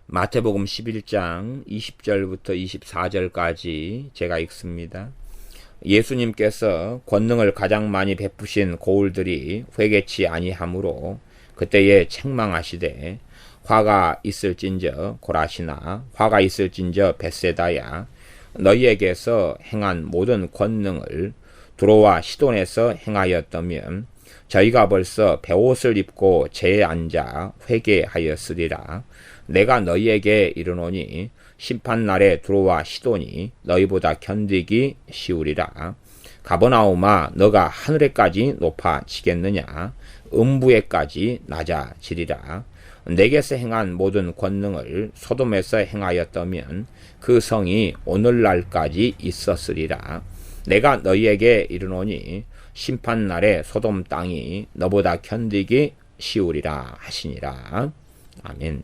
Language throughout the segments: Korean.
마태복음 11장 20절부터 24절까지 제가 읽습니다. 예수님께서 권능을 가장 많이 베푸신 고울들이 회개치 아니하므로 그때에 책망하시되 화가 있을진저 고라시나 화가 있을진저 벳세다야 너희에게서 행한 모든 권능을 두로와 시돈에서 행하였다면 저희가 벌써 베옷을 입고 재에 앉아 회개하였으리라. 내가 너희에게 이르노니 심판날에 두로와 시돈이 너희보다 견디기 쉬우리라. 가버나움아 너가 하늘에까지 높아지겠느냐 음부에까지 낮아지리라. 내게서 행한 모든 권능을 소돔에서 행하였다면 그 성이 오늘날까지 있었으리라. 내가 너희에게 이르노니 심판날에 소돔 땅이 너보다 견디기 쉬우리라 하시니라. 아멘.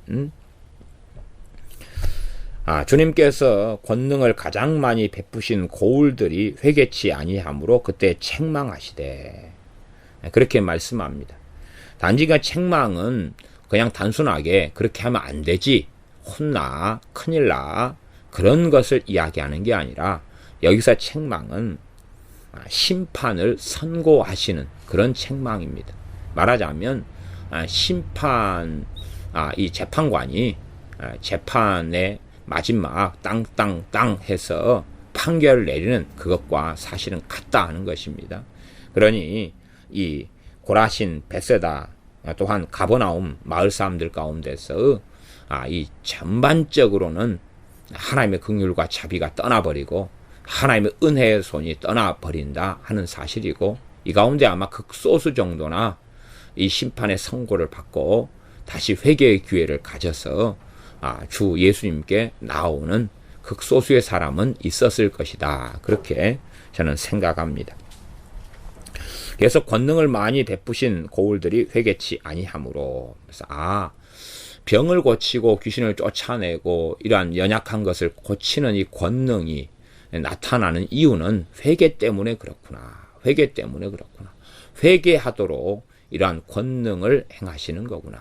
주님께서 권능을 가장 많이 베푸신 고울들이 회개치 아니하므로 그때 책망하시되 그렇게 말씀합니다. 단지 그 책망은 그냥 단순하게 그렇게 하면 안 되지, 혼나, 큰일 나, 그런 것을 이야기하는 게 아니라 여기서 책망은 심판을 선고하시는 그런 책망입니다. 말하자면 이 재판관이 재판의 마지막 땅땅땅 해서 판결을 내리는 그것과 사실은 같다 하는 것입니다. 그러니 이 고라신, 벳세다 또한 가버나움 마을 사람들 가운데서 이 전반적으로는 하나님의 긍휼과 자비가 떠나버리고 하나님의 은혜의 손이 떠나버린다 하는 사실이고, 이 가운데 아마 극소수 정도나 이 심판의 선고를 받고 다시 회개의 기회를 가져서 주 예수님께 나오는 극소수의 사람은 있었을 것이다. 그렇게 저는 생각합니다. 그래서 권능을 많이 베푸신 고울들이 회개치 아니하므로, 그래서 병을 고치고 귀신을 쫓아내고 이러한 연약한 것을 고치는 이 권능이 나타나는 이유는 회개 때문에 그렇구나. 회개 때문에 그렇구나. 회개하도록 이러한 권능을 행하시는 거구나.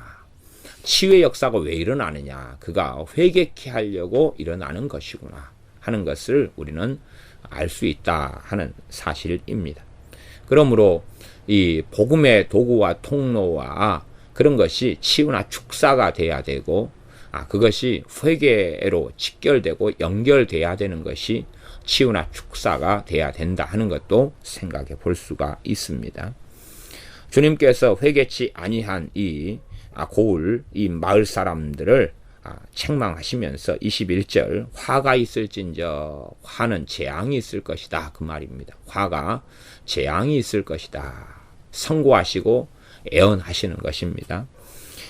치유의 역사가 왜 일어나느냐. 그가 회개케 하려고 일어나는 것이구나 하는 것을 우리는 알 수 있다 하는 사실입니다. 그러므로 이 복음의 도구와 통로와 그런 것이 치유나 축사가 돼야 되고, 그것이 회개로 직결되고 연결돼야 되는 것이 치유나 축사가 돼야 된다 하는 것도 생각해 볼 수가 있습니다. 주님께서 회개치 아니한 이 고울, 이 마을 사람들을 책망하시면서 21절 화가 있을진저, 화는 재앙이 있을 것이다 그 말입니다. 화가 재앙이 있을 것이다 선고하시고 애언하시는 것입니다.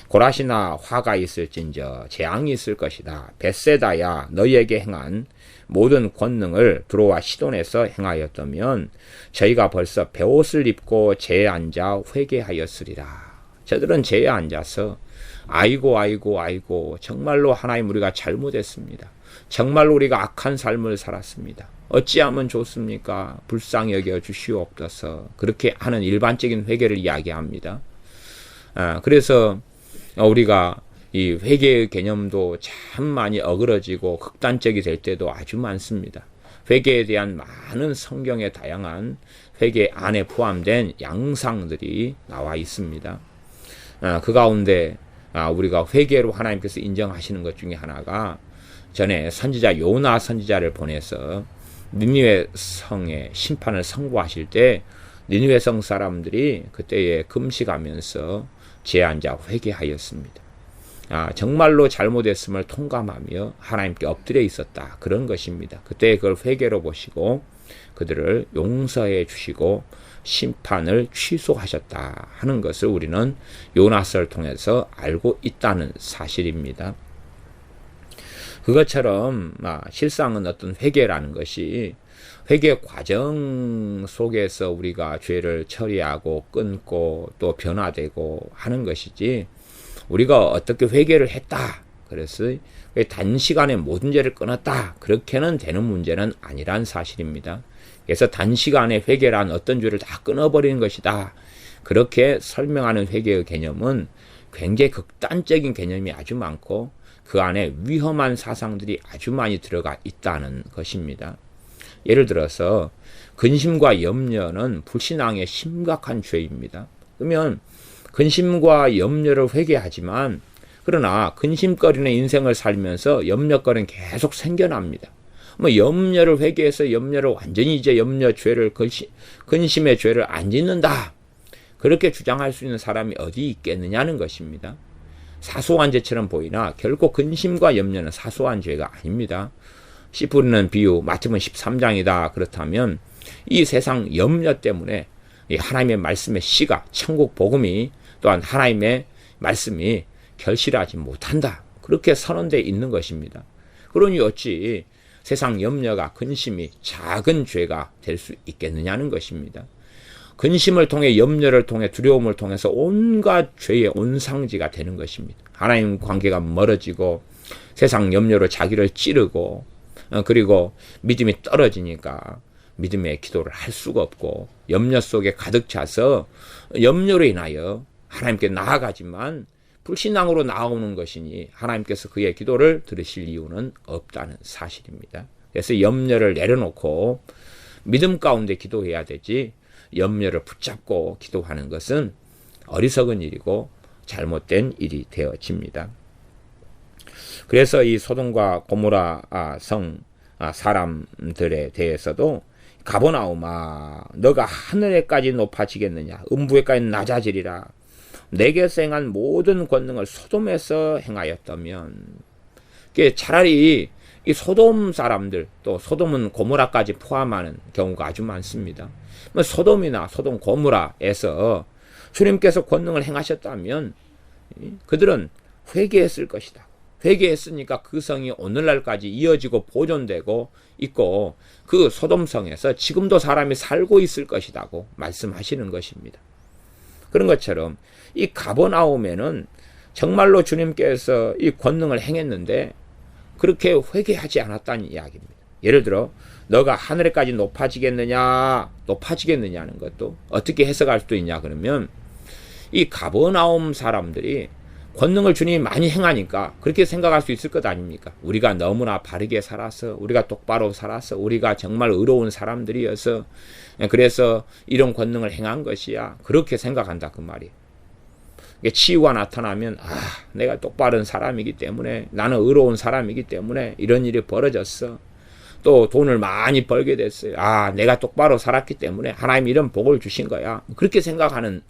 고라시나 화가 있을진저 재앙이 있을 것이다. 벳세다야 너희에게 행한 모든 권능을 두로와 시돈에서 행하였다면 저희가 벌써 베옷을 입고 재에 앉아 회개하였으리라. 저들은 재에 앉아서 아이고 정말로 하나님 우리가 잘못했습니다. 정말로 우리가 악한 삶을 살았습니다. 어찌하면 좋습니까? 불쌍히 여겨 주시옵소서. 그렇게 하는 일반적인 회개를 이야기합니다. 그래서 우리가 이 회개의 개념도 참 많이 어그러지고 극단적이 될 때도 아주 많습니다. 회개에 대한 많은 성경의 다양한 회개 안에 포함된 양상들이 나와 있습니다. 그 가운데 우리가 회개로 하나님께서 인정하시는 것 중에 하나가, 전에 선지자 요나 선지자를 보내서 니느웨 성의 심판을 선고하실 때 니느웨 성 사람들이 그때에 금식하면서 재에 앉아 회개하였습니다. 정말로 잘못했음을 통감하며 하나님께 엎드려 있었다. 그런 것입니다. 그때 그걸 회개로 보시고 그들을 용서해 주시고 심판을 취소하셨다 하는 것을 우리는 요나서를 통해서 알고 있다는 사실입니다. 그것처럼 실상은 어떤 회개라는 것이 회개 과정 속에서 우리가 죄를 처리하고 끊고 또 변화되고 하는 것이지, 우리가 어떻게 회개를 했다 그래서 단시간에 모든 죄를 끊었다 그렇게는 되는 문제는 아니란 사실입니다. 그래서 단시간에 회개란 어떤 죄를 다 끊어버리는 것이다 그렇게 설명하는 회개의 개념은 굉장히 극단적인 개념이 아주 많고, 그 안에 위험한 사상들이 아주 많이 들어가 있다는 것입니다. 예를 들어서 근심과 염려는 불신앙의 심각한 죄입니다. 그러면 근심과 염려를 회개하지만 그러나 근심거리는 인생을 살면서 염려거리는 계속 생겨납니다. 뭐 염려를 회개해서 염려를 완전히 이제 염려 죄를 근심의 죄를 안 짓는다. 그렇게 주장할 수 있는 사람이 어디 있겠느냐는 것입니다. 사소한 죄처럼 보이나 결코 근심과 염려는 사소한 죄가 아닙니다. 씨 뿌리는 비유 마태복음 13장이다. 그렇다면 이 세상 염려 때문에 이 하나님의 말씀의 씨가 천국 복음이 또한 하나님의 말씀이 결실하지 못한다. 그렇게 선언되어 있는 것입니다. 그러니 어찌 세상 염려가 근심이 작은 죄가 될 수 있겠느냐는 것입니다. 근심을 통해 염려를 통해 두려움을 통해서 온갖 죄의 온상지가 되는 것입니다. 하나님 관계가 멀어지고 세상 염려로 자기를 찌르고 그리고 믿음이 떨어지니까 믿음의 기도를 할 수가 없고 염려 속에 가득 차서 염려로 인하여 하나님께 나아가지만 불신앙으로 나오는 것이니 하나님께서 그의 기도를 들으실 이유는 없다는 사실입니다. 그래서 염려를 내려놓고 믿음 가운데 기도해야 되지 염려를 붙잡고 기도하는 것은 어리석은 일이고 잘못된 일이 되어집니다. 그래서 이 소돔과 고모라 성 사람들에 대해서도 가버나움아 너가 하늘에까지 높아지겠느냐 음부에까지 낮아지리라 내게서 행한 모든 권능을 소돔에서 행하였다면 차라리 이 소돔 사람들 또 소돔은 고모라까지 포함하는 경우가 아주 많습니다. 소돔이나 소돔 고모라에서 주님께서 권능을 행하셨다면 그들은 회개했을 것이다. 회개했으니까 그 성이 오늘날까지 이어지고 보존되고 있고 그 소돔성에서 지금도 사람이 살고 있을 것이라고 말씀하시는 것입니다. 그런 것처럼 이 가버나움에는 정말로 주님께서 이 권능을 행했는데 그렇게 회개하지 않았다는 이야기입니다. 예를 들어 너가 하늘에까지 높아지겠느냐는 것도 어떻게 해석할 수도 있냐 그러면 이 가버나움 사람들이 권능을 주님이 많이 행하니까 그렇게 생각할 수 있을 것 아닙니까? 우리가 너무나 바르게 살아서 우리가 똑바로 살아서 우리가 정말 의로운 사람들이어서 그래서 이런 권능을 행한 것이야 그렇게 생각한다 그 말이에요. 치유가 나타나면 내가 똑바른 사람이기 때문에 나는 의로운 사람이기 때문에 이런 일이 벌어졌어. 또 돈을 많이 벌게 됐어요. 내가 똑바로 살았기 때문에 하나님이 이런 복을 주신 거야. 그렇게 생각하는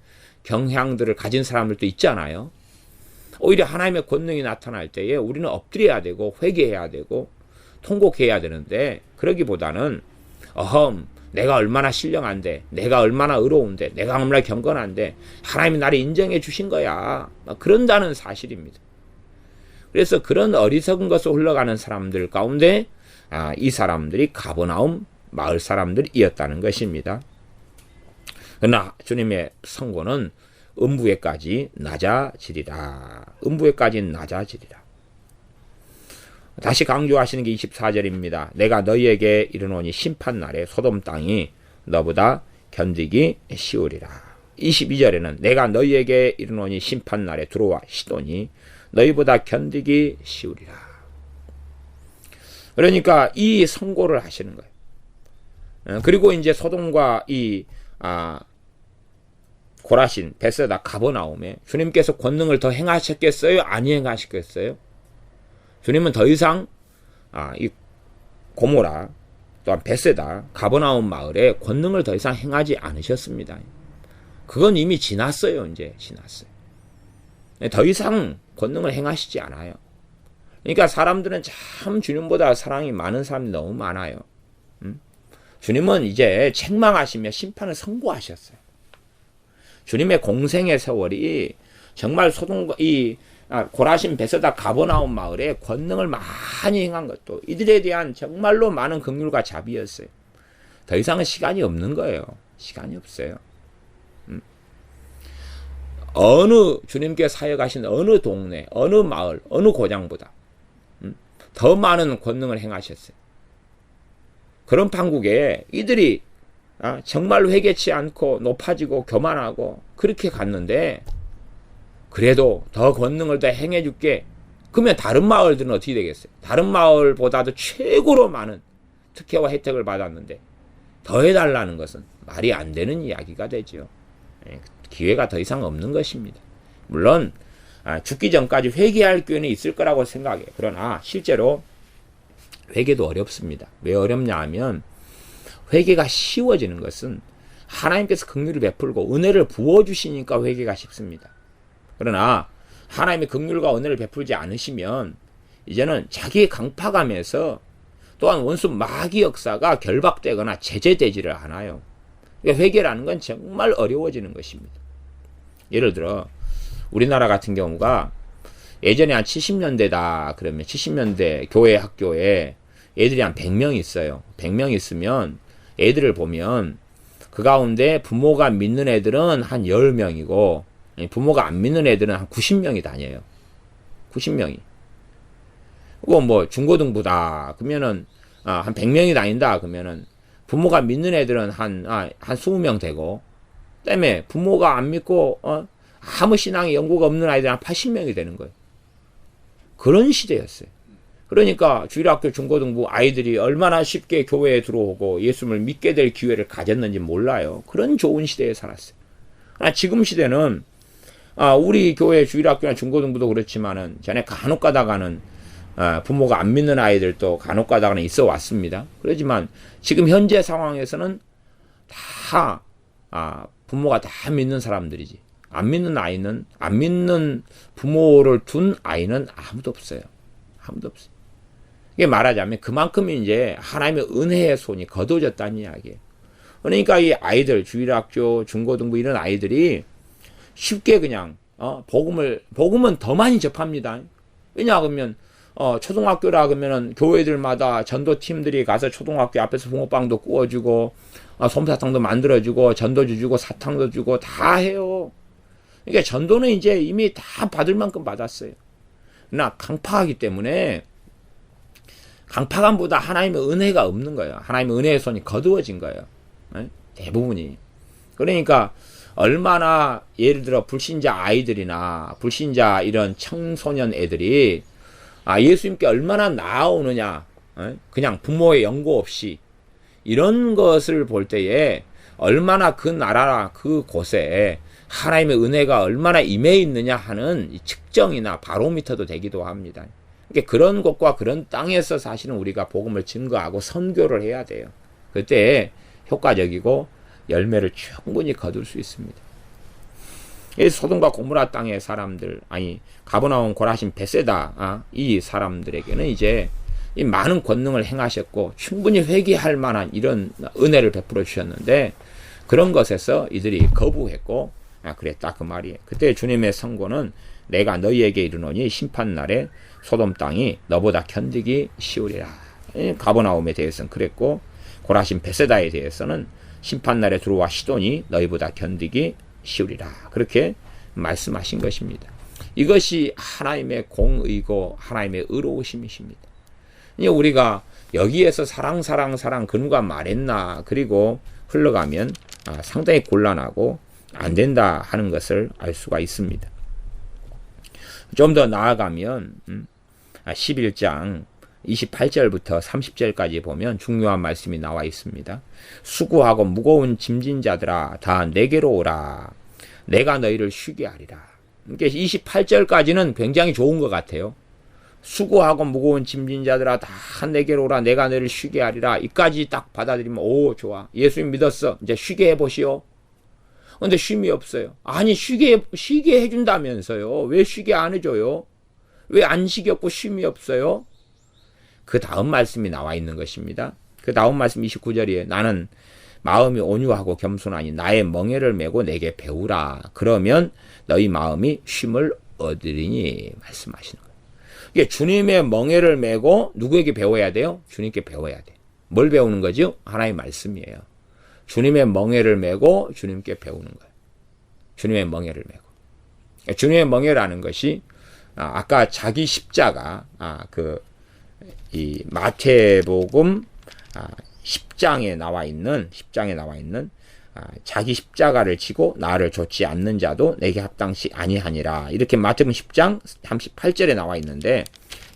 경향들을 가진 사람들도 있잖아요. 오히려 하나님의 권능이 나타날 때에 우리는 엎드려야 되고 회개해야 되고 통곡해야 되는데 그러기보다는 내가 얼마나 신령한데 내가 얼마나 의로운데 내가 얼마나 경건한데 하나님이 나를 인정해 주신 거야. 그런다는 사실입니다. 그래서 그런 어리석은 것을 흘러가는 사람들 가운데 이 사람들이 가버나움 마을 사람들이었다는 것입니다. 그러나 주님의 선고는 음부에까지 낮아지리라. 음부에까지 낮아지리라. 다시 강조하시는 게 24절입니다. 내가 너희에게 이르노니 심판날에 소돔 땅이 너보다 견디기 쉬우리라. 22절에는 내가 너희에게 이르노니 심판날에 두로와 시돈이 너희보다 견디기 쉬우리라. 그러니까 이 선고를 하시는 거예요. 그리고 이제 소돔과 이 고라신, 베세다, 가버나움에 주님께서 권능을 더 행하셨겠어요? 안 행하셨겠어요? 주님은 더 이상 이 고모라 또한 베세다, 가버나움 마을에 권능을 더 이상 행하지 않으셨습니다. 그건 이미 지났어요. 이제 지났어요. 더 이상 권능을 행하시지 않아요. 그러니까 사람들은 참 주님보다 사랑이 많은 사람이 너무 많아요. 주님은 이제 책망하시며 심판을 선고하셨어요. 주님의 공생의 세월이 정말 소돔과 고라신 베세다 가버나움 마을에 권능을 많이 행한 것도 이들에 대한 정말로 많은 긍휼과 자비였어요. 더 이상은 시간이 없는 거예요. 시간이 없어요. 어느 주님께 사역하신 어느 동네, 어느 마을, 어느 고장보다 더 많은 권능을 행하셨어요. 그런 판국에 이들이 정말 회개치 않고 높아지고 교만하고 그렇게 갔는데 그래도 더 권능을 더 행해줄게 그러면 다른 마을들은 어떻게 되겠어요? 다른 마을보다도 최고로 많은 특혜와 혜택을 받았는데 더 해달라는 것은 말이 안 되는 이야기가 되죠. 기회가 더 이상 없는 것입니다. 물론 죽기 전까지 회개할 기회는 있을 거라고 생각해요. 그러나 실제로 회개도 어렵습니다. 왜 어렵냐 하면 회개가 쉬워지는 것은 하나님께서 긍휼을 베풀고 은혜를 부어주시니까 회개가 쉽습니다. 그러나 하나님의 긍휼과 은혜를 베풀지 않으시면 이제는 자기의 강팍함에서 또한 원수 마귀 역사가 결박되거나 제재되지를 않아요. 그러니까 회개라는 건 정말 어려워지는 것입니다. 예를 들어 우리나라 같은 경우가 예전에 한 70년대다 그러면 70년대 교회 학교에 애들이 한 100명 있어요. 100명 있으면 애들을 보면 그 가운데 부모가 믿는 애들은 한 10명이고 부모가 안 믿는 애들은 한 90명이 다녀요. 90명이. 그거 뭐 중고등부다 그러면은 한 100명이 다닌다 그러면은 부모가 믿는 애들은 한 20명 되고 그다음에 부모가 안 믿고 아무 신앙의 연고가 없는 아이들은 한 80명이 되는 거예요. 그런 시대였어요. 그러니까 주일학교 중고등부 아이들이 얼마나 쉽게 교회에 들어오고 예수님을 믿게 될 기회를 가졌는지 몰라요. 그런 좋은 시대에 살았어요. 지금 시대는 우리 교회 주일학교나 중고등부도 그렇지만은 전에 간혹 가다가는 부모가 안 믿는 아이들도 간혹 가다가는 있어 왔습니다. 그렇지만 지금 현재 상황에서는 다 부모가 다 믿는 사람들이지. 안 믿는 부모를 둔 아이는 아무도 없어요. 아무도 없어요. 이게 말하자면 그만큼 이제 하나님의 은혜의 손이 거둬졌다는 이야기예요. 그러니까 이 아이들, 주일학교, 중고등부 이런 아이들이 쉽게 그냥 복음은 더 많이 접합니다. 왜냐하면 초등학교라 그러면은 교회들마다 전도팀들이 가서 초등학교 앞에서 붕어빵도 구워주고 솜사탕도 만들어주고 전도주 주고 사탕도 주고 다 해요. 그러니까 전도는 이제 이미 다 받을 만큼 받았어요. 그러나 강팍하기 때문에 강팍함보다 하나님의 은혜가 없는 거예요. 하나님의 은혜의 손이 거두어진 거예요. 대부분이. 그러니까 얼마나 예를 들어 불신자 아이들이나 불신자 이런 청소년 애들이 예수님께 얼마나 나아오느냐. 그냥 부모의 연고 없이 이런 것을 볼 때에 얼마나 그 나라 그 곳에 하나님의 은혜가 얼마나 임해 있느냐 하는 측정이나 바로미터도 되기도 합니다. 그러니까 그런 곳과 그런 땅에서 사실은 우리가 복음을 증거하고 선교를 해야 돼요. 그때 효과적이고 열매를 충분히 거둘 수 있습니다. 이 소돔과 고모라 땅의 사람들, 가버나움, 고라신, 베세다 이 사람들에게는 이제 이 많은 권능을 행하셨고 충분히 회개할 만한 이런 은혜를 베풀어 주셨는데 그런 것에서 이들이 거부했고 그랬다 그 말이에요. 그때 주님의 선고는 내가 너희에게 이르노니 심판날에 소돔 땅이 너보다 견디기 쉬우리라. 가버나움에 대해서는 그랬고 고라신 베세다에 대해서는 심판날에 들어와 시돈이 너희보다 견디기 쉬우리라. 그렇게 말씀하신 것입니다. 이것이 하나님의 공의고 하나님의 의로우심이십니다. 우리가 여기에서 사랑 그런가 말했나 그리고 흘러가면 상당히 곤란하고 안 된다 하는 것을 알 수가 있습니다. 좀 더 나아가면 11장 28절부터 30절까지 보면 중요한 말씀이 나와 있습니다. 수고하고 무거운 짐진 자들아 다 내게로 오라. 내가 너희를 쉬게 하리라. 그러니까 28절까지는 굉장히 좋은 것 같아요. 수고하고 무거운 짐진 자들아 다 내게로 오라. 내가 너희를 쉬게 하리라. 이까지 딱 받아들이면 오 좋아. 예수님 믿었어. 이제 쉬게 해보시오. 근데 쉼이 없어요. 아니 쉬게 해준다면서요. 왜 쉬게 안 해줘요? 왜 안식이 없고 쉼이 없어요? 그 다음 말씀이 나와 있는 것입니다. 그 다음 말씀 29절이에요. 나는 마음이 온유하고 겸손하니 나의 멍에를 메고 내게 배우라. 그러면 너희 마음이 쉼을 얻으리니 말씀하시는 거예요. 이게 주님의 멍에를 메고 누구에게 배워야 돼요? 주님께 배워야 돼요. 뭘 배우는 거죠? 하나님의 말씀이에요. 주님의 멍에를 메고 주님께 배우는 거예요. 주님의 멍에를 메고. 주님의 멍에라는 것이 아까 자기 십자가 이 마태복음 10장에 나와 있는 자기 십자가를 지고 나를 좇지 않는 자도 내게 합당치 아니하니라. 이렇게 마태복음 10장 38절에 나와 있는데,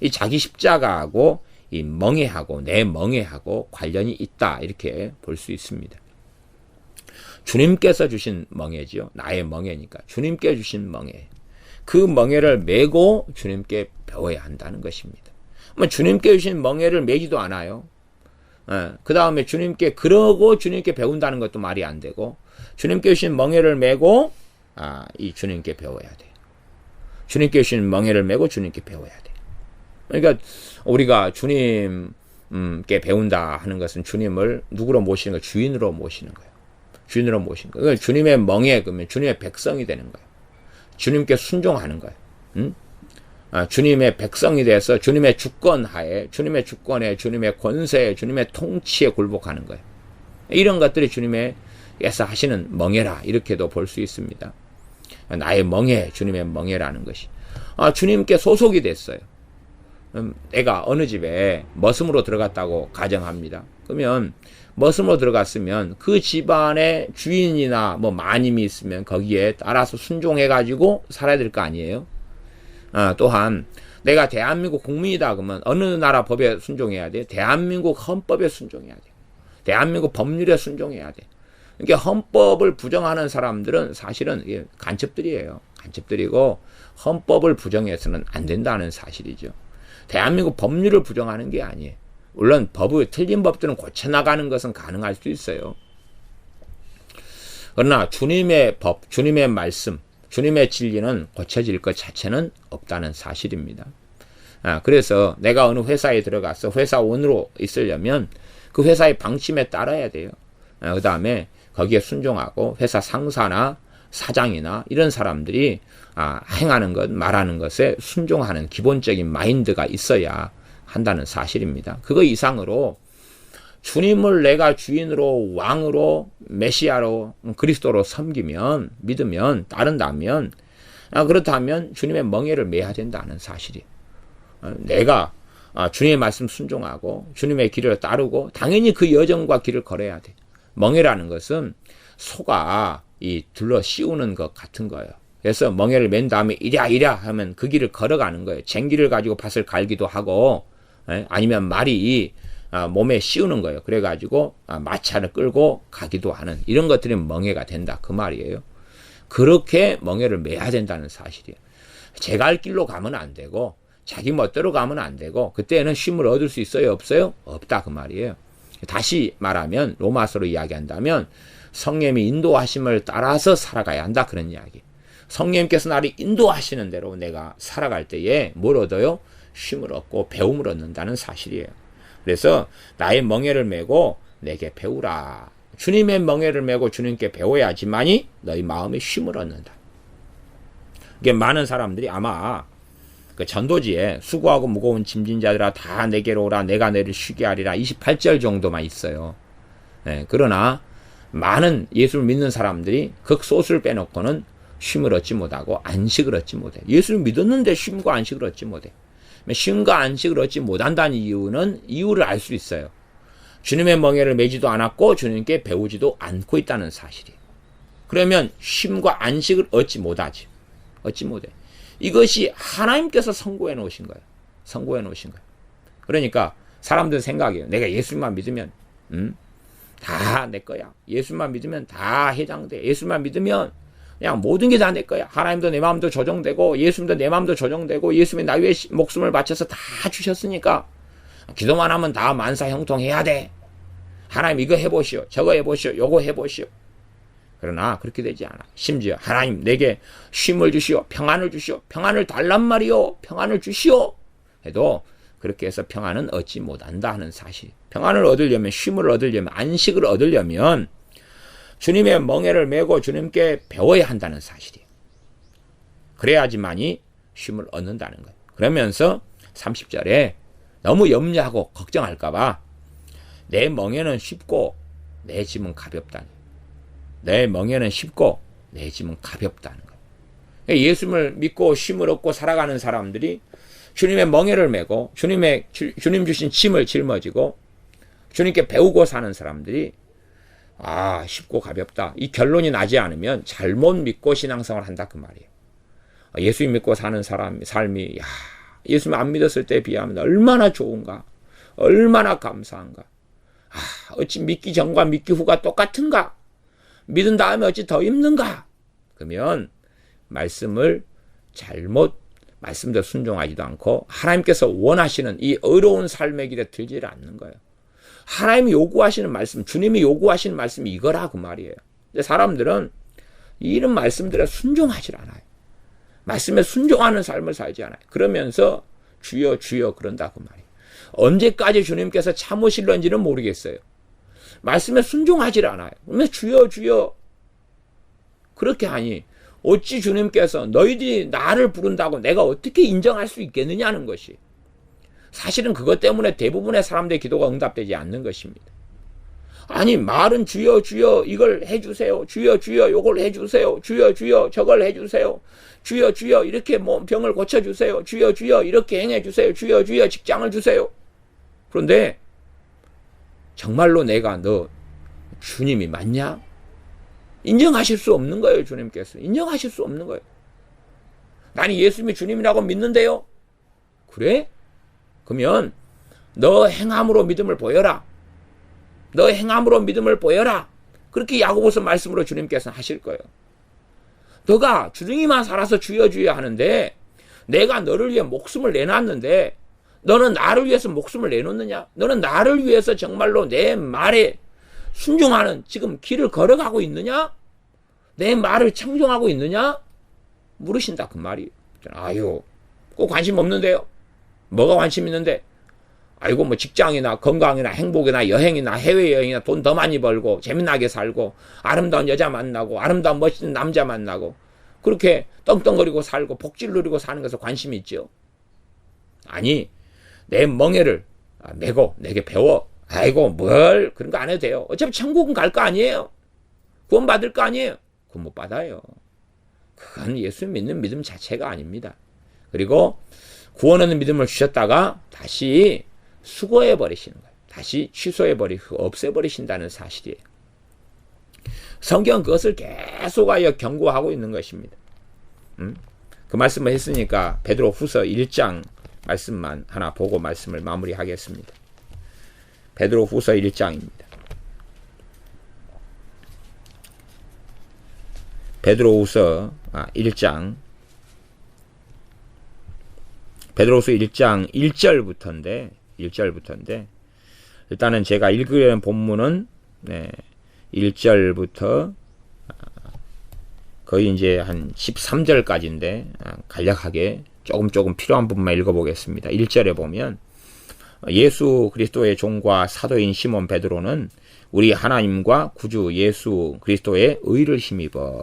이 자기 십자가하고 이 멍에하고 내 멍에하고 관련이 있다, 이렇게 볼 수 있습니다. 주님께서 주신 멍에지요. 나의 멍에니까 주님께 주신 멍에. 그 멍에를 메고 주님께 배워야 한다는 것입니다. 주님께 주신 멍에를 메지도 않아요. 그 다음에 주님께 그러고 주님께 배운다는 것도 말이 안 되고, 주님께 주신 멍에를 메고 이 주님께 배워야 돼요. 주님께 주신 멍에를 메고 주님께 배워야 돼요. 그러니까 우리가 주님께 배운다 하는 것은 주님을 누구로 모시는 거예요? 주인으로 모시는 거예요. 주인으로 모시는 거예요. 그러니까 주님의 멍에, 그러면 주님의 백성이 되는 거예요. 주님께 순종하는 거예요. 주님의 백성이 돼서 주님의 주권하에, 주님의 주권에, 주님의 권세에, 주님의 통치에 굴복하는 거예요. 이런 것들이 주님께서 하시는 멍에라, 이렇게도 볼 수 있습니다. 나의 멍에, 주님의 멍에라는 것이. 주님께 소속이 됐어요. 내가 어느 집에 머슴으로 들어갔다고 가정합니다. 그러면 머슴으로 들어갔으면 그 집안에 주인이나 마님이 있으면 거기에 따라서 순종해가지고 살아야 될 거 아니에요. 또한 내가 대한민국 국민이다 그러면 어느 나라 법에 순종해야 돼? 대한민국 헌법에 순종해야 돼. 대한민국 법률에 순종해야 돼. 그러니까 헌법을 부정하는 사람들은 사실은 간첩들이에요. 간첩들이고 헌법을 부정해서는 안 된다는 사실이죠. 대한민국 법률을 부정하는 게 아니에요. 물론 틀린 법들은 고쳐나가는 것은 가능할 수 있어요. 그러나 주님의 법, 주님의 말씀, 주님의 진리는 고쳐질 것 자체는 없다는 사실입니다. 그래서 내가 어느 회사에 들어가서 회사원으로 있으려면 그 회사의 방침에 따라야 돼요. 그 다음에 거기에 순종하고 회사 상사나 사장이나 이런 사람들이 행하는 것, 말하는 것에 순종하는 기본적인 마인드가 있어야 한다는 사실입니다. 그거 이상으로 주님을 내가 주인으로, 왕으로, 메시아로, 그리스도로 섬기면, 믿으면, 따른다면, 그렇다면 주님의 멍에를 메야 된다는 사실이에요. 내가 주님의 말씀 순종하고 주님의 길을 따르고 당연히 그 여정과 길을 걸어야 돼. 멍에라는 것은 소가 둘러 씌우는 것 같은 거예요. 그래서 멍에를 맨 다음에 이랴 하면 그 길을 걸어가는 거예요. 쟁기를 가지고 밭을 갈기도 하고, 아니면 말이 몸에 씌우는 거예요. 그래가지고 마차를 끌고 가기도 하는, 이런 것들이 멍에가 된다, 그 말이에요. 그렇게 멍에를 메야 된다는 사실이에요. 제 갈 길로 가면 안 되고 자기 멋대로 가면 안 되고, 그때는 쉼을 얻을 수 있어요, 없어요? 없다, 그 말이에요. 다시 말하면 로마서로 이야기한다면 성령님이 인도하심을 따라서 살아가야 한다, 그런 이야기. 성령님께서 나를 인도하시는 대로 내가 살아갈 때에 뭘 얻어요? 쉼을 얻고 배움을 얻는다는 사실이에요. 그래서 나의 멍에를 메고 내게 배우라. 주님의 멍에를 메고 주님께 배워야지만이 너희 마음에 쉼을 얻는다. 이게 많은 사람들이 아마 그 전도지에 수고하고 무거운 짐진 자들아 다 내게로 오라, 내가 너희를 쉬게 하리라, 28절 정도만 있어요. 그러나 많은 예수를 믿는 사람들이 극소수를 빼놓고는 쉼을 얻지 못하고 안식을 얻지 못해. 예수를 믿었는데 쉼과 안식을 얻지 못해. 쉼과 안식을 얻지 못한다는 이유를 알 수 있어요. 주님의 멍에를 메지도 않았고 주님께 배우지도 않고 있다는 사실이에요. 그러면 쉼과 안식을 얻지 못하지. 얻지 못해. 이것이 하나님께서 선고해 놓으신 거예요. 선고해 놓으신 거예요. 그러니까 사람들 생각이에요. 내가 예수만 믿으면 다 내 거야. 예수만 믿으면 다 해당돼. 예수만 믿으면 그냥 모든 게 다 내 거야. 하나님도 내 마음도 조정되고 예수님도 내 마음도 조정되고 예수님이 나 위해 목숨을 바쳐서 다 주셨으니까 기도만 하면 다 만사 형통해야 돼. 하나님 이거 해보시오. 저거 해보시오. 요거 해보시오. 그러나 그렇게 되지 않아. 심지어 하나님 내게 쉼을 주시오. 평안을 주시오. 평안을 달란 말이오. 평안을 주시오. 해도 그렇게 해서 평안은 얻지 못한다 하는 사실. 평안을 얻으려면, 쉼을 얻으려면, 안식을 얻으려면 주님의 멍에를 메고 주님께 배워야 한다는 사실이에요. 그래야지만이 쉼을 얻는다는 거예요. 그러면서 30절에 너무 염려하고 걱정할까봐 내 멍에는 쉽고 내 짐은 가볍다니. 내 멍에는 쉽고 내 짐은 가볍다는 거예요. 예수님을 믿고 쉼을 얻고 살아가는 사람들이 주님의 멍에를 메고 주님 주신 짐을 짊어지고 주님께 배우고 사는 사람들이 쉽고 가볍다. 이 결론이 나지 않으면 잘못 믿고 신앙생활을 한다 그 말이에요. 예수 믿고 사는 삶이 예수 안 믿었을 때에 비하면 얼마나 좋은가, 얼마나 감사한가. 어찌 믿기 전과 믿기 후가 똑같은가? 믿은 다음에 어찌 더 힘든가? 그러면 말씀대로 순종하지도 않고 하나님께서 원하시는 이 어려운 삶의 길에 들지를 않는 거예요. 하나님이 요구하시는 말씀, 주님이 요구하시는 말씀이 이거라 그 말이에요. 근데 사람들은 이런 말씀들에 순종하지 않아요. 말씀에 순종하는 삶을 살지 않아요. 그러면서 주여 주여 그런다 그 말이에요. 언제까지 주님께서 참으실런지는 모르겠어요. 말씀에 순종하지 않아요. 그러면 주여 주여 그렇게 하니 어찌 주님께서 너희들이 나를 부른다고 내가 어떻게 인정할 수 있겠느냐는 것이, 사실은 그것 때문에 대부분의 사람들의 기도가 응답되지 않는 것입니다. 아니 말은 주여 주여 이걸 해주세요, 주여 주여 요걸 해주세요, 주여 주여 저걸 해주세요, 주여 주여 이렇게 병을 고쳐주세요, 주여 주여 이렇게 행해주세요, 주여 주여 직장을 주세요. 그런데 정말로 내가 너 주님이 맞냐? 인정하실 수 없는 거예요. 주님께서 인정하실 수 없는 거예요. 나는 예수님이 주님이라고 믿는데요. 그래? 그러면 너 행함으로 믿음을 보여라. 너 행함으로 믿음을 보여라. 그렇게 야고보서 말씀으로 주님께서는 하실 거예요. 너가 주님이만 살아서 주여 주여 하는데 내가 너를 위해 목숨을 내놨는데 너는 나를 위해서 목숨을 내놓느냐? 너는 나를 위해서 정말로 내 말에 순종하는 지금 길을 걸어가고 있느냐? 내 말을 청종하고 있느냐? 물으신다 그 말이에요. 아유, 꼭 관심 없는데요. 뭐가 관심 있는데? 아이고 뭐 직장이나 건강이나 행복이나 여행이나 해외여행이나 돈 더 많이 벌고 재미나게 살고 아름다운 여자 만나고 아름다운 멋진 남자 만나고 그렇게 떵떵거리고 살고 복지를 누리고 사는 것에 관심이 있죠. 아니 내 멍에를 메고 내게 배워. 아이고 뭘 그런 거 안 해도 돼요. 어차피 천국은 갈 거 아니에요. 구원 받을 거 아니에요. 구원 못 받아요. 그건 예수 믿는 믿음 자체가 아닙니다. 그리고 구원 얻는 믿음을 주셨다가 다시 수거해 버리시는 거예요. 다시 취소해 버리고 없애 버리신다는 사실이에요. 성경은 그것을 계속하여 경고하고 있는 것입니다. 그 말씀을 했으니까 베드로 후서 1장 말씀만 하나 보고 말씀을 마무리하겠습니다. 베드로 후서 1장입니다. 베드로 후서 1장 베드로후서 1장 1절부터인데 일단은 제가 읽으려는 본문은 1절부터 거의 이제 한 13절까지인데 간략하게 조금 필요한 부분만 읽어보겠습니다. 1절에 보면 예수 그리스도의 종과 사도인 시몬 베드로는 우리 하나님과 구주 예수 그리스도의 의를 힘입어.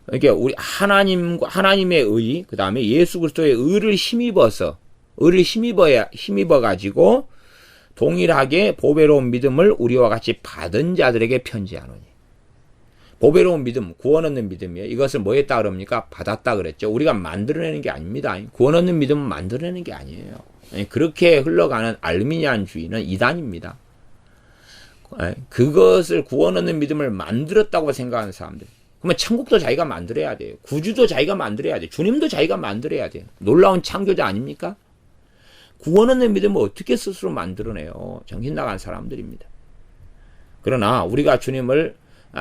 그러니까 우리 하나님의 의, 그 다음에 예수 그리스도의 의를 힘입어 가지고 동일하게 보배로운 믿음을 우리와 같이 받은 자들에게 편지하노니. 보배로운 믿음, 구원 얻는 믿음이에요. 이것을 뭐 했다 그럽니까? 받았다 그랬죠. 우리가 만들어내는 게 아닙니다. 구원 얻는 믿음은 만들어내는 게 아니에요. 그렇게 흘러가는 알미니안주의는 이단입니다. 그것을 구원 얻는 믿음을 만들었다고 생각하는 사람들. 그러면 천국도 자기가 만들어야 돼요. 구주도 자기가 만들어야 돼요. 주님도 자기가 만들어야 돼요. 놀라운 창조자 아닙니까? 구원 얻는 믿음을 어떻게 스스로 만들어내요? 정신 나간 사람들입니다. 그러나 우리가 주님을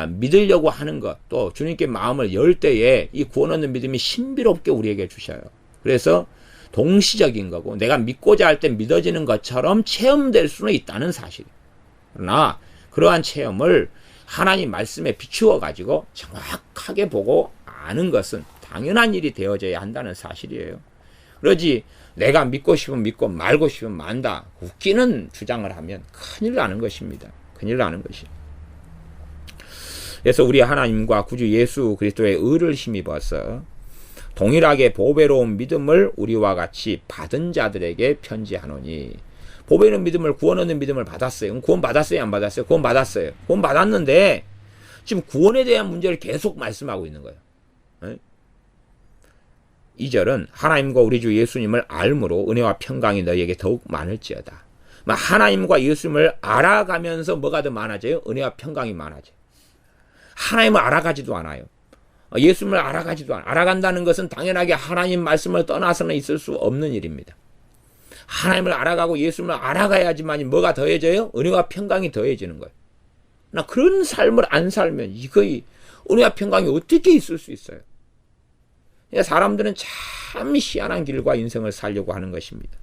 믿으려고 하는 것, 또 주님께 마음을 열 때에 이 구원 얻는 믿음이 신비롭게 우리에게 주셔요. 그래서 동시적인 거고 내가 믿고자 할 때 믿어지는 것처럼 체험될 수는 있다는 사실. 그러나 그러한 체험을 하나님 말씀에 비추어 가지고 정확하게 보고 아는 것은 당연한 일이 되어져야 한다는 사실이에요. 그러지 내가 믿고 싶으면 믿고 말고 싶으면 만다. 웃기는 주장을 하면 큰일 나는 것입니다. 큰일 나는 것이. 그래서 우리 하나님과 구주 예수 그리스도의 의를 힘입어서 동일하게 보배로운 믿음을 우리와 같이 받은 자들에게 편지하노니. 보배로운 믿음을, 구원 얻는 믿음을 받았어요. 구원 받았어요? 안 받았어요? 구원 받았어요. 구원 받았는데 지금 구원에 대한 문제를 계속 말씀하고 있는 거예요. 2절은 하나님과 우리 주 예수님을 알므로 은혜와 평강이 너희에게 더욱 많을지어다. 하나님과 예수님을 알아가면서 뭐가 더 많아져요? 은혜와 평강이 많아져요. 하나님을 알아가지도 않아요. 예수님을 알아가지도 않아요. 알아간다는 것은 당연하게 하나님 말씀을 떠나서는 있을 수 없는 일입니다. 하나님을 알아가고 예수님을 알아가야지만 뭐가 더해져요? 은혜와 평강이 더해지는 거예요. 나 그런 삶을 안 살면 이거의 은혜와 평강이 어떻게 있을 수 있어요? 사람들은 참 희한한 길과 인생을 살려고 하는 것입니다.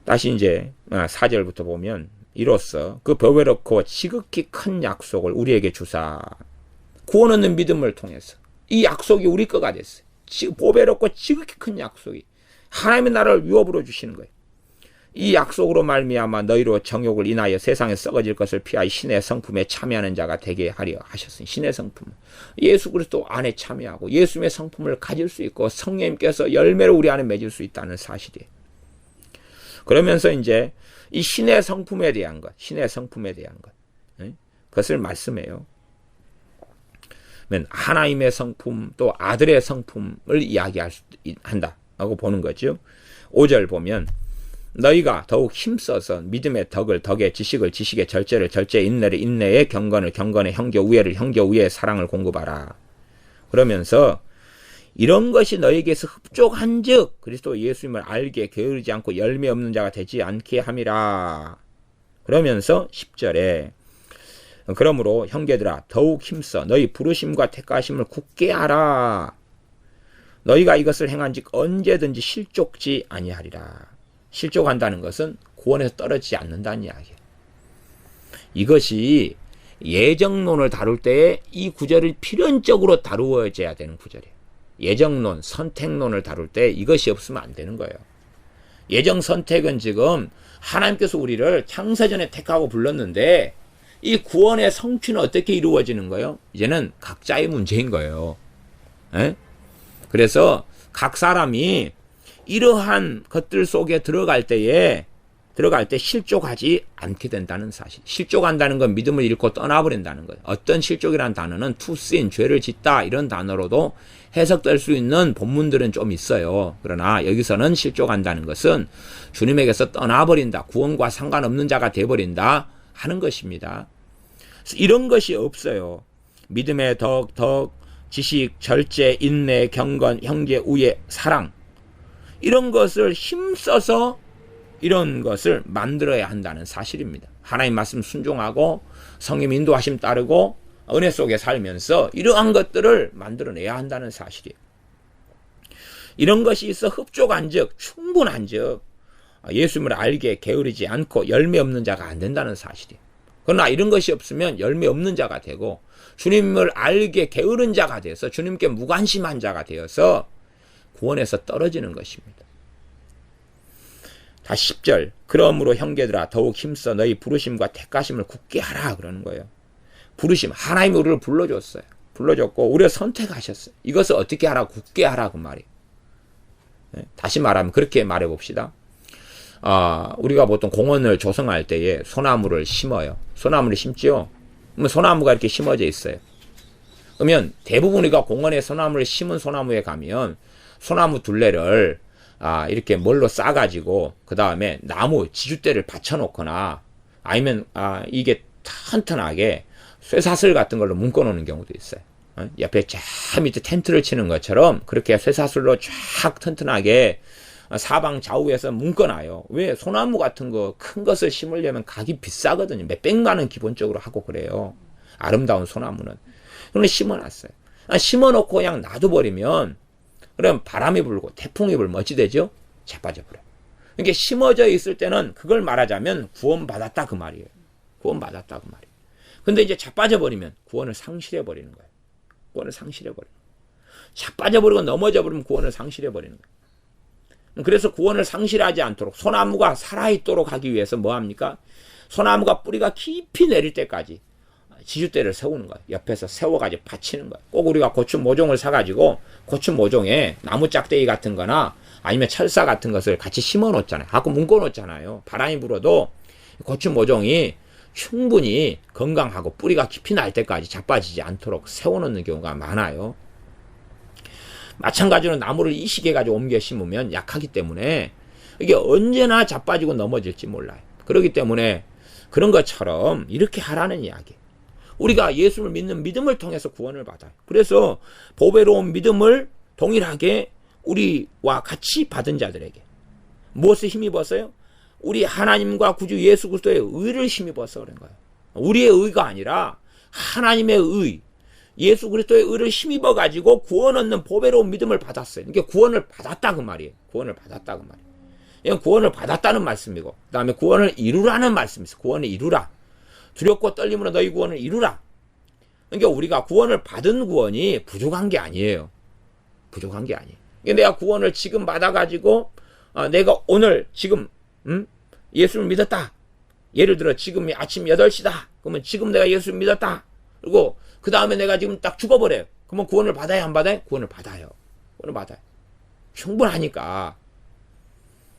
다시 이제 4절부터 보면 이로써 그 보배롭고 지극히 큰 약속을 우리에게 주사 구원 얻는 믿음을 통해서 이 약속이 우리 거가 됐어요. 보배롭고 지극히 큰 약속이 하나님의 나라를 유업으로 주시는 거예요. 이 약속으로 말미암아 너희로 정욕을 인하여 세상에 썩어질 것을 피하여 신의 성품에 참여하는 자가 되게 하려 하셨으니 신의 성품 예수 그리스도 안에 참여하고 예수님의 성품을 가질 수 있고 성령님께서 열매를 우리 안에 맺을 수 있다는 사실이에요. 그러면서 이제 이 신의 성품에 대한 것, 그것을 말씀해요. 하나님의 성품 또 아들의 성품을 한다고 보는 거죠. 5절 보면 너희가 더욱 힘써서 믿음의 덕의 지식을 지식의 절제를 절제의 인내를 인내의 경건을 경건의 형제 우애를 형제 우애의 사랑을 공급하라. 그러면서 이런 것이 너희에게서 흡족한즉 그리스도 예수님을 알게 게으르지 않고 열매 없는 자가 되지 않게 함이라. 그러면서 10절에 그러므로 형제들아 더욱 힘써 너희 부르심과 택하심을 굳게 하라. 너희가 이것을 행한즉 언제든지 실족지 아니하리라. 실족한다는 것은 구원에서 떨어지지 않는다는 이야기예요. 이것이 예정론을 다룰 때에 이 구절을 필연적으로 다루어져야 되는 구절이에요. 예정론, 선택론을 다룰 때 이것이 없으면 안 되는 거예요. 예정 선택은 지금 하나님께서 우리를 창세전에 택하고 불렀는데 이 구원의 성취는 어떻게 이루어지는 거예요? 이제는 각자의 문제인 거예요. 에? 그래서 각 사람이 이러한 것들 속에 들어갈 때 실족하지 않게 된다는 사실. 실족한다는 건 믿음을 잃고 떠나버린다는 거예요. 어떤 실족이라는 단어는 to sin, 죄를 짓다 이런 단어로도 해석될 수 있는 본문들은 좀 있어요. 그러나 여기서는 실족한다는 것은 주님에게서 떠나버린다, 구원과 상관없는 자가 돼버린다 하는 것입니다. 이런 것이 없어요. 믿음의 덕, 지식, 절제, 인내, 경건, 형제, 우애, 사랑 이런 것을 힘써서 이런 것을 만들어야 한다는 사실입니다. 하나님 말씀 순종하고 성령 인도하심 따르고 은혜 속에 살면서 이러한 것들을 만들어내야 한다는 사실이에요. 이런 것이 있어 흡족한즉 충분한즉 예수님을 알게 게으르지 않고 열매 없는 자가 안 된다는 사실이에요. 그러나 이런 것이 없으면 열매 없는 자가 되고 주님을 알게 게으른 자가 돼서 주님께 무관심한 자가 되어서 구원에서 떨어지는 것입니다. 다시 10절 그러므로 형제들아 더욱 힘써 너희 부르심과 택하심을 굳게 하라 그러는 거예요. 부르심 하나님이 우리를 불러줬어요. 불러줬고 우리를 선택하셨어요. 이것을 어떻게 하라 굳게 하라 그 말이에요. 다시 말하면 그렇게 말해 봅시다. 우리가 보통 공원을 조성할 때에 소나무를 심어요. 소나무를 심지요. 그러면 소나무가 이렇게 심어져 있어요. 그러면 대부분 우리가 공원에 소나무를 심은 소나무에 가면 소나무 둘레를 이렇게 뭘로 싸가지고 그 다음에 나무 지주대를 받쳐놓거나 아니면 이게 튼튼하게 쇠사슬 같은 걸로 묶어놓는 경우도 있어요. 옆에 쫙 밑에 텐트를 치는 것처럼 그렇게 쇠사슬로 쫙 튼튼하게 사방 좌우에서 묶어놔요. 왜? 소나무 같은 거 큰 것을 심으려면 가격이 비싸거든요. 몇백만 원 기본적으로 하고 그래요. 아름다운 소나무는. 그런데 심어놨어요. 심어놓고 그냥 놔둬버리면 그럼 바람이 불고 태풍이 불면 어찌 되죠? 자빠져버려요. 그러니까 심어져 있을 때는 그걸 말하자면 구원받았다 그 말이에요. 구원받았다 그 말이에요. 근데 이제 자빠져버리면 구원을 상실해버리는 거예요. 구원을 상실해버리는 거예요. 자빠져버리고 넘어져버리면 구원을 상실해버리는 거예요. 그래서 구원을 상실하지 않도록 소나무가 살아있도록 하기 위해서 뭐합니까? 소나무가 뿌리가 깊이 내릴 때까지 지주대를 세우는 거예요. 옆에서 세워가지고 받치는 거예요. 꼭 우리가 고추 모종을 사가지고 고추 모종에 나무 짝대기 같은 거나 아니면 철사 같은 것을 같이 심어 놓잖아요. 갖고 묶어 놓잖아요. 바람이 불어도 고추 모종이 충분히 건강하고 뿌리가 깊이 날 때까지 자빠지지 않도록 세워놓는 경우가 많아요. 마찬가지로 나무를 이식해가지고 옮겨 심으면 약하기 때문에 이게 언제나 자빠지고 넘어질지 몰라요. 그렇기 때문에 그런 것처럼 이렇게 하라는 이야기. 우리가 예수를 믿는 믿음을 통해서 구원을 받아요. 그래서 보배로운 믿음을 동일하게 우리와 같이 받은 자들에게 무엇을 힘입었어요? 우리 하나님과 구주 예수 그리스도의 의를 힘입어서 그런 거예요. 우리의 의가 아니라 하나님의 의, 예수 그리스도의 의를 힘입어 가지고 구원 얻는 보배로운 믿음을 받았어요. 이게 구원을 받았다 그 말이에요. 구원을 받았다 그 말이에요. 이건 구원을 받았다는 말씀이고, 그 다음에 구원을 이루라는 말씀이 있어요. 구원을 이루라. 두렵고 떨림으로 너희 구원을 이루라. 그러니까 우리가 구원을 받은 구원이 부족한 게 아니에요. 부족한 게 아니에요. 그러니까 내가 구원을 지금 받아가지고 내가 오늘 지금 예수를 믿었다. 예를 들어 지금이 아침 8시다. 그러면 지금 내가 예수를 믿었다. 그리고 그 다음에 내가 지금 딱 죽어버려요. 그러면 구원을 받아야 안 받아요? 구원을 받아요. 구원을 받아요. 충분하니까.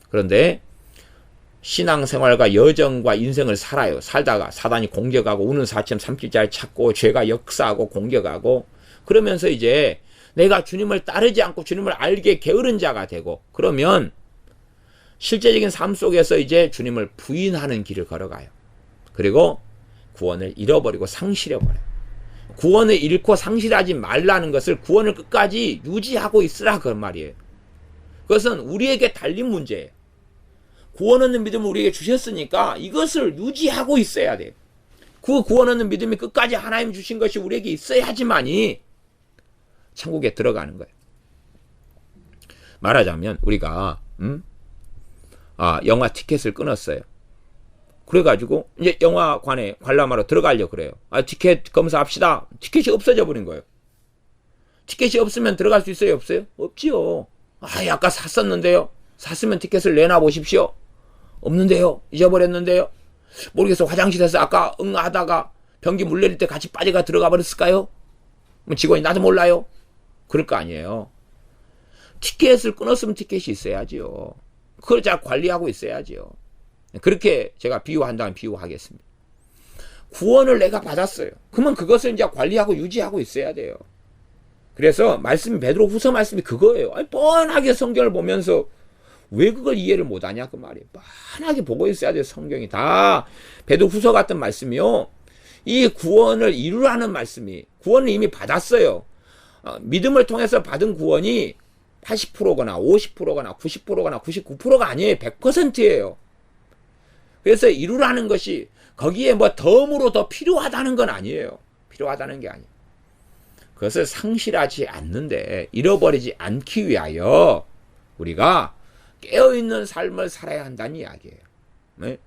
그런데 신앙생활과 여정과 인생을 살아요. 살다가 사단이 공격하고 우는 사처럼 삼킬자를 찾고 죄가 역사하고 공격하고 그러면서 이제 내가 주님을 따르지 않고 주님을 알게 게으른 자가 되고 그러면 실제적인 삶 속에서 이제 주님을 부인하는 길을 걸어가요. 그리고 구원을 잃어버리고 상실해버려요. 구원을 잃고 상실하지 말라는 것을 구원을 끝까지 유지하고 있으라 그런 말이에요. 그것은 우리에게 달린 문제예요. 구원 얻는 믿음을 우리에게 주셨으니까 이것을 유지하고 있어야 돼요. 그 구원 얻는 믿음이 끝까지 하나님 주신 것이 우리에게 있어야지만이 천국에 들어가는 거예요. 말하자면 우리가 영화 티켓을 끊었어요. 그래가지고 이제 영화관에 관람하러 들어가려고 그래요. 티켓 검사합시다. 티켓이 없어져 버린 거예요. 티켓이 없으면 들어갈 수 있어요? 없어요? 없지요. 아까 샀었는데요. 샀으면 티켓을 내놔 보십시오. 없는데요. 잊어버렸는데요. 모르겠어. 화장실에서 아까 하다가 변기 물 내릴 때 같이 빠져가 들어가 버렸을까요? 직원이 나도 몰라요. 그럴 거 아니에요. 티켓을 끊었으면 티켓이 있어야지요. 그걸 잘 관리하고 있어야지요. 그렇게 제가 비유한다면 비유하겠습니다. 구원을 내가 받았어요. 그러면 그것을 이제 관리하고 유지하고 있어야 돼요. 그래서 말씀이 베드로 후서 말씀이 그거예요. 뻔하게 성경을 보면서 왜 그걸 이해를 못하냐 그 말이에요. 뻔하게 보고 있어야 돼요. 성경이 다 베드로 후서 같은 말씀이요. 이 구원을 이루라는 말씀이 구원을 이미 받았어요. 믿음을 통해서 받은 구원이 80%거나 50%거나 90%거나 99%가 아니에요. 100%예요. 그래서 이루라는 것이 거기에 뭐 덤으로 더 필요하다는 건 아니에요. 필요하다는 게 아니에요. 그것을 상실하지 않는데 잃어버리지 않기 위하여 우리가 깨어있는 삶을 살아야 한다는 이야기예요. 네?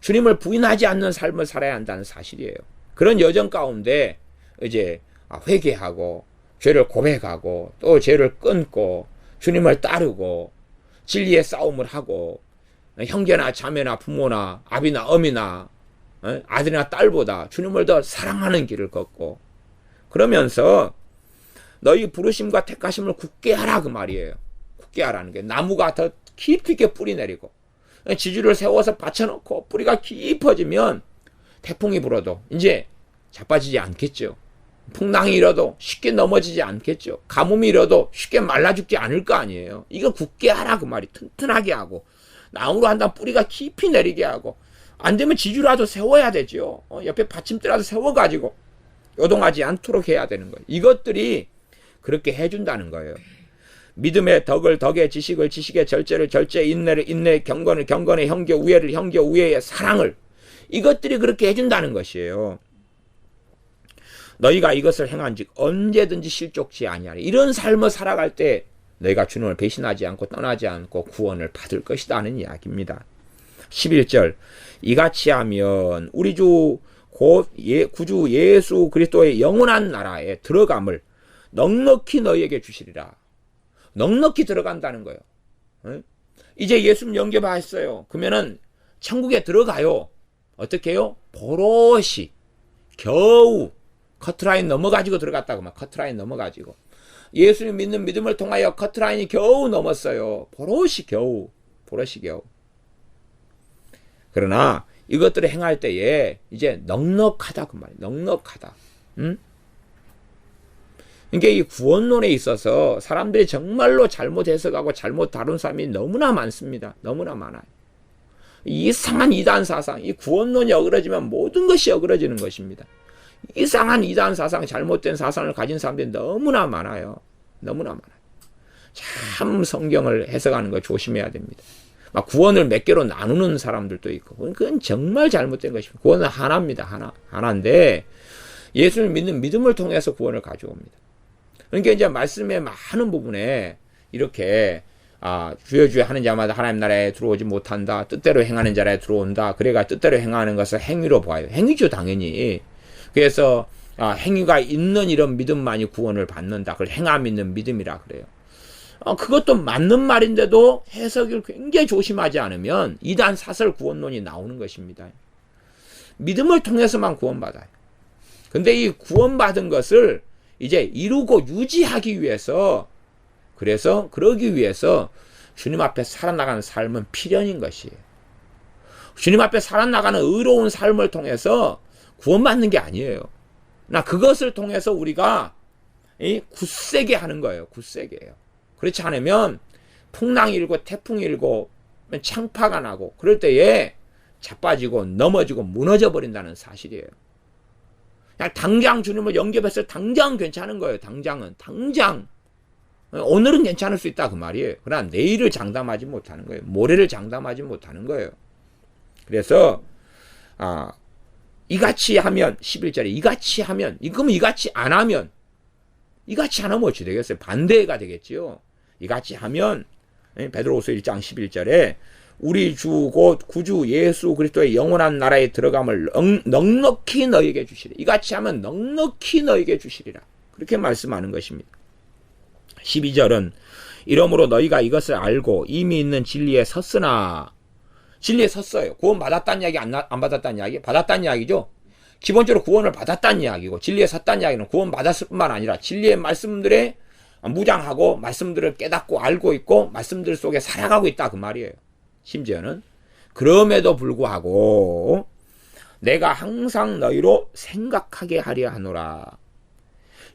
주님을 부인하지 않는 삶을 살아야 한다는 사실이에요. 그런 여정 가운데 이제 회개하고 죄를 고백하고 또 죄를 끊고 주님을 따르고 진리의 싸움을 하고 형제나 자매나 부모나 아비나 어미나 아들이나 딸보다 주님을 더 사랑하는 길을 걷고 그러면서 너희 부르심과 택하심을 굳게 하라 그 말이에요. 굳게 하라는 게 나무가 더 깊이 있게 뿌리 내리고 지주를 세워서 받쳐놓고 뿌리가 깊어지면 태풍이 불어도 이제 자빠지지 않겠죠. 풍랑이 일어도 쉽게 넘어지지 않겠죠. 가뭄이 일어도 쉽게 말라 죽지 않을 거 아니에요. 이거 굳게 하라 그 말이 튼튼하게 하고 나무로 한다면 뿌리가 깊이 내리게 하고 안 되면 지주라도 세워야 되죠. 옆에 받침대라도 세워가지고 요동하지 않도록 해야 되는 거예요. 이것들이 그렇게 해준다는 거예요. 믿음의 덕을 덕에 지식을 지식의 절제를 절제 인내를 인내 경건을 경건의 형제 우애를 형제 우애의 사랑을 이것들이 그렇게 해준다는 것이에요. 너희가 이것을 행한즉 언제든지 실족치 아니하리. 이런 삶을 살아갈 때 너희가 주님을 배신하지 않고 떠나지 않고 구원을 받을 것이다 하는 이야기입니다. 11절 이같이 하면 우리 주 곧 구주 예수 그리스도의 영원한 나라에 들어감을 넉넉히 너희에게 주시리라. 넉넉히 들어간다는 거예요. 이제 예수님 영접하셨어요. 그러면은 천국에 들어가요. 어떻게 해요? 보롯이 겨우 커트라인 넘어가지고 들어갔다고 막 커트라인 넘어가지고 예수님 믿는 믿음을 통하여 커트라인이 겨우 넘었어요. 보롯이 겨우 그러나 이것들을 행할 때에 이제 넉넉하다 그 말이에요. 넉넉하다. 그러니까 이 구원론에 있어서 사람들이 정말로 잘못 해석하고 잘못 다룬 사람이 너무나 많습니다. 너무나 많아요. 이상한 이단 사상, 이 구원론이 어그러지면 모든 것이 어그러지는 것입니다. 이상한 이단 사상, 잘못된 사상을 가진 사람들이 너무나 많아요. 너무나 많아요. 참 성경을 해석하는 거 조심해야 됩니다. 막 구원을 몇 개로 나누는 사람들도 있고, 그건 정말 잘못된 것입니다. 구원은 하나입니다. 하나인데 예수를 믿는 믿음을 통해서 구원을 가져옵니다. 그러니까 이제 말씀의 많은 부분에 이렇게 주여 주여 하는 자마다 하나님 나라에 들어오지 못한다. 뜻대로 행하는 자라에 들어온다. 그래가 뜻대로 행하는 것을 행위로 보아요. 행위죠, 당연히. 그래서 행위가 있는 이런 믿음만이 구원을 받는다. 그걸 행함 있는 믿음이라 그래요. 그것도 맞는 말인데도 해석을 굉장히 조심하지 않으면 이단 사설 구원론이 나오는 것입니다. 믿음을 통해서만 구원받아요. 근데 이 구원받은 것을 이제 이루고 유지하기 위해서, 그래서 그러기 위해서 주님 앞에 살아나가는 삶은 필연인 것이에요. 주님 앞에 살아나가는 의로운 삶을 통해서 구원받는 게 아니에요. 그것을 통해서 우리가 굳세게 하는 거예요. 굳세게요. 그렇지 않으면 풍랑이 일고 태풍이 일고 창파가 나고 그럴 때에 자빠지고 넘어지고 무너져 버린다는 사실이에요. 그냥 당장 주님을 영접했을 때 당장은 괜찮은 거예요. 당장 오늘은 괜찮을 수 있다 그 말이에요. 그러나 내일을 장담하지 못하는 거예요. 모레를 장담하지 못하는 거예요. 그래서 이같이 하면 11절에 이같이 하면, 그러면 이같이 안 하면 어찌 되겠어요? 반대가 되겠지요. 이같이 하면 베드로후서 1장 11절에 우리 주 곧 구주 예수 그리스도의 영원한 나라에 들어감을 넉넉히 너에게 주시리라. 이같이 하면 넉넉히 너에게 주시리라. 그렇게 말씀하는 것입니다. 12절은 이러므로 너희가 이것을 알고 이미 있는 진리에 섰으나, 진리에 섰어요. 구원 받았다는 이야기 안 받았다는 이야기? 받았다는 이야기죠. 기본적으로 구원을 받았다는 이야기고, 진리에 섰다는 이야기는 구원 받았을 뿐만 아니라 진리의 말씀들에 무장하고 말씀들을 깨닫고 알고 있고 말씀들 속에 살아가고 있다 그 말이에요. 심지어는 그럼에도 불구하고 내가 항상 너희로 생각하게 하려 하노라.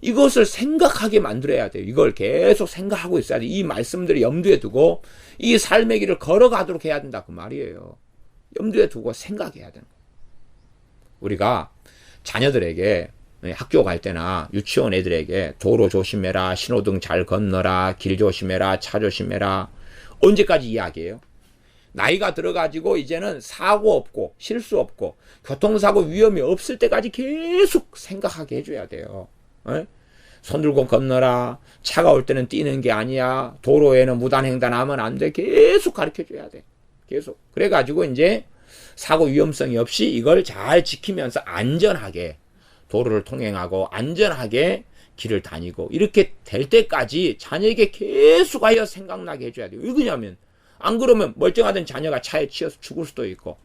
이것을 생각하게 만들어야 돼요. 이걸 계속 생각하고 있어야 돼요. 이 말씀들을 염두에 두고 이 삶의 길을 걸어가도록 해야 된다 그 말이에요. 염두에 두고 생각해야 되는 거예요. 우리가 자녀들에게 학교 갈 때나 유치원 애들에게 도로 조심해라, 신호등 잘 건너라, 길 조심해라, 차 조심해라, 언제까지 이야기해요? 나이가 들어가지고 이제는 사고 없고 실수 없고 교통사고 위험이 없을 때까지 계속 생각하게 해줘야 돼요. 손 들고 건너라, 차가 올 때는 뛰는 게 아니야, 도로에는 무단횡단하면 안 돼, 계속 가르쳐줘야 돼. 계속. 그래가지고 이제 사고 위험성이 없이 이걸 잘 지키면서 안전하게 도로를 통행하고 안전하게 길을 다니고 이렇게 될 때까지 자녀에게 계속하여 생각나게 해줘야 돼요. 왜 그러냐면 안 그러면 멀쩡하던 자녀가 차에 치여서 죽을 수도 있고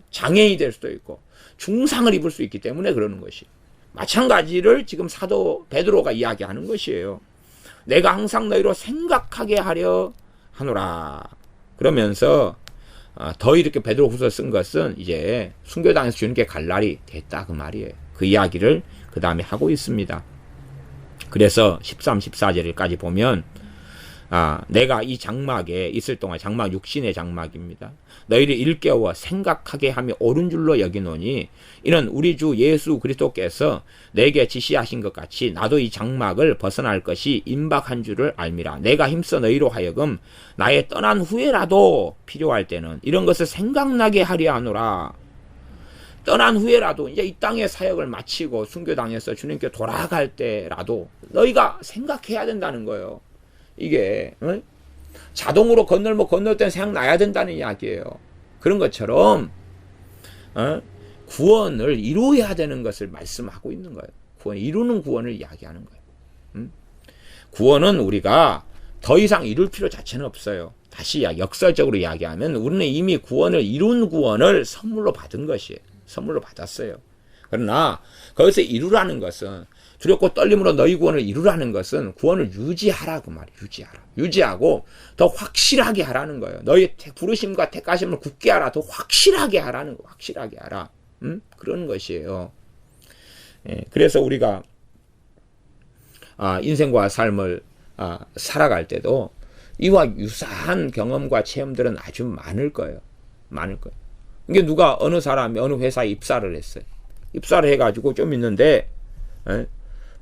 장애인이 될 수도 있고 중상을 입을 수 있기 때문에 그러는 것이. 마찬가지를 지금 사도 베드로가 이야기하는 것이에요. 내가 항상 너희로 생각하게 하려 하노라. 그러면서 더 이렇게 베드로후서 쓴 것은 이제 순교당에서 주님께 갈 날이 됐다 그 말이에요. 그 이야기를 그 다음에 하고 있습니다. 그래서 13, 14절까지 보면 내가 이 장막에 있을 동안, 장막 육신의 장막입니다. 너희를 일깨워 생각하게 하며 옳은 줄로 여기노니 이는 우리 주 예수 그리스도께서 내게 지시하신 것 같이 나도 이 장막을 벗어날 것이 임박한 줄을 알미라. 내가 힘써 너희로 하여금 나의 떠난 후에라도 필요할 때는 이런 것을 생각나게 하려 하노라. 떠난 후에라도 이제 이 땅의 사역을 마치고 순교당해서 주님께 돌아갈 때라도 너희가 생각해야 된다는 거예요. 이게 자동으로 건널 때는 생각나야 된다는 이야기예요. 그런 것처럼 구원을 이루어야 되는 것을 말씀하고 있는 거예요. 이루는 구원을 이야기하는 거예요. 구원은 우리가 더 이상 이룰 필요 자체는 없어요. 다시 역설적으로 이야기하면 우리는 이미 구원을 이룬 구원을 선물로 받은 것이에요. 선물로 받았어요. 그러나 거기서 이루라는 것은 두렵고 떨림으로 너희 구원을 이루라는 것은 구원을 유지하라 그 말이에요. 유지하고 더 확실하게 하라는 거예요. 너희 부르심과 택하심을 굳게 하라. 더 확실하게 하라는 거. 확실하게 하라. 그런 것이에요. 그래서 우리가 인생과 삶을 살아갈 때도 이와 유사한 경험과 체험들은 아주 많을 거예요. 많을 거예요. 이게 누가 어느 사람이 어느 회사에 입사를 했어요. 입사를 해가지고 좀 있는데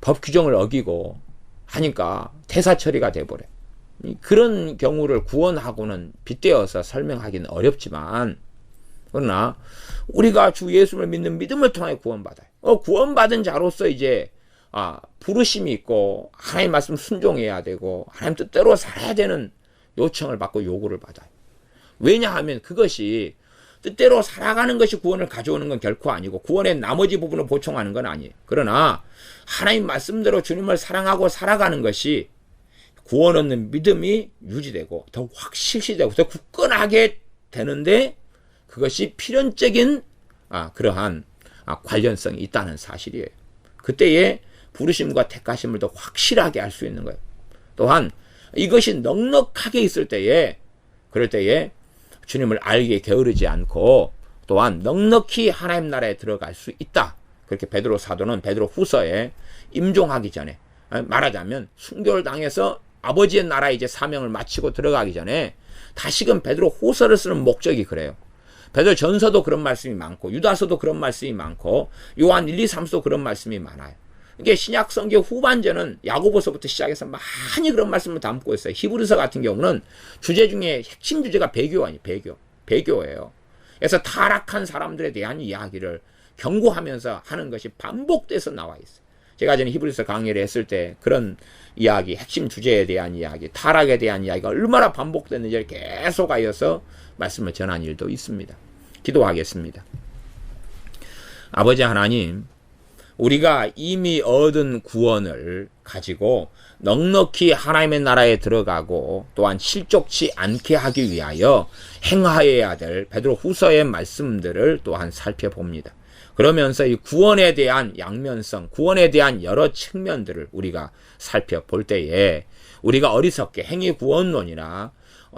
법 규정을 어기고 하니까 퇴사 처리가 돼버려요. 그런 경우를 구원하고는 빗대어서 설명하기는 어렵지만, 그러나 우리가 주 예수를 믿는 믿음을 통해 구원받아요. 구원받은 자로서 이제 부르심이 있고 하나님 말씀 순종해야 되고 하나님 뜻대로 살아야 되는 요청을 받고 요구를 받아요. 왜냐하면 그것이 뜻대로 살아가는 것이 구원을 가져오는 건 결코 아니고 구원의 나머지 부분을 보충하는 건 아니에요. 그러나 하나님 말씀대로 주님을 사랑하고 살아가는 것이 구원 얻는 믿음이 유지되고 더 확실시되고 더 굳건하게 되는데, 그것이 필연적인 그러한 관련성이 있다는 사실이에요. 그때에 부르심과 택하심을 더 확실하게 알 수 있는 거예요. 또한 이것이 넉넉하게 있을 때에, 그럴 때에 주님을 알기에 게으르지 않고 또한 넉넉히 하나님 나라에 들어갈 수 있다. 그렇게 베드로 사도는 베드로 후서에 임종하기 전에, 말하자면 순교를 당해서 아버지의 나라에 이제 사명을 마치고 들어가기 전에 다시금 베드로 후서를 쓰는 목적이 그래요. 베드로 전서도 그런 말씀이 많고 유다서도 그런 말씀이 많고 요한 1, 2, 3서도 그런 말씀이 많아요. 이게 신약 성경 후반전은 야고보서부터 시작해서 많이 그런 말씀을 담고 있어요. 히브리서 같은 경우는 주제 중에 핵심 주제가 배교예요. 배교예요. 그래서 타락한 사람들에 대한 이야기를 경고하면서 하는 것이 반복돼서 나와 있어요. 제가 전에 히브리서 강의를 했을 때 그런 이야기, 핵심 주제에 대한 이야기, 타락에 대한 이야기가 얼마나 반복됐는지를 계속하여서 말씀을 전한 일도 있습니다. 기도하겠습니다. 아버지 하나님, 우리가 이미 얻은 구원을 가지고 넉넉히 하나님의 나라에 들어가고 또한 실족치 않게 하기 위하여 행하여야 될 베드로 후서의 말씀들을 또한 살펴봅니다. 그러면서 이 구원에 대한 양면성, 구원에 대한 여러 측면들을 우리가 살펴볼 때에 우리가 어리석게 행위 구원론이나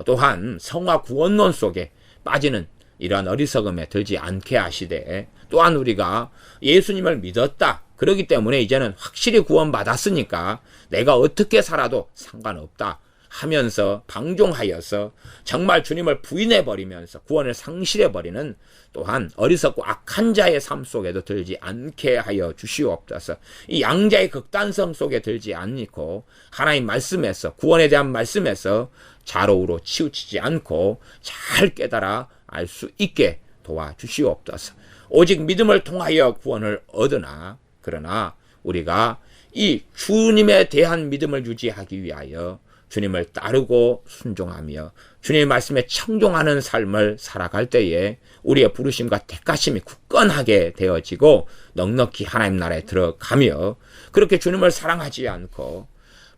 또한 성화 구원론 속에 빠지는 이러한 어리석음에 들지 않게 하시되, 또한 우리가 예수님을 믿었다, 그렇기 때문에 이제는 확실히 구원받았으니까 내가 어떻게 살아도 상관없다 하면서 방종하여서 정말 주님을 부인해버리면서 구원을 상실해버리는 또한 어리석고 악한 자의 삶 속에도 들지 않게 하여 주시옵소서. 이 양자의 극단성 속에 들지 않고 하나님 말씀에서, 구원에 대한 말씀에서 좌로우로 치우치지 않고 잘 깨달아 알 수 있게 도와주시옵소서. 오직 믿음을 통하여 구원을 얻으나, 그러나 우리가 이 주님에 대한 믿음을 유지하기 위하여 주님을 따르고 순종하며 주님의 말씀에 청종하는 삶을 살아갈 때에 우리의 부르심과 택하심이 굳건하게 되어지고 넉넉히 하나님 나라에 들어가며, 그렇게 주님을 사랑하지 않고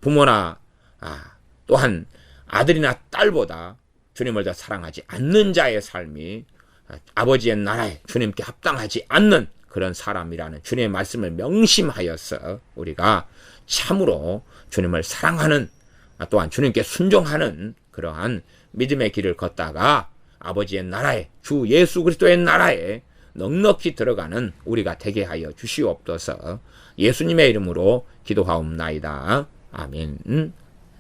부모나 또한 아들이나 딸보다 주님을 더 사랑하지 않는 자의 삶이 아버지의 나라에 주님께 합당하지 않는 그런 사람이라는 주님의 말씀을 명심하여서 우리가 참으로 주님을 사랑하는, 또한 주님께 순종하는 그러한 믿음의 길을 걷다가 아버지의 나라에, 주 예수 그리스도의 나라에 넉넉히 들어가는 우리가 되게 하여 주시옵소서. 예수님의 이름으로 기도하옵나이다. 아멘.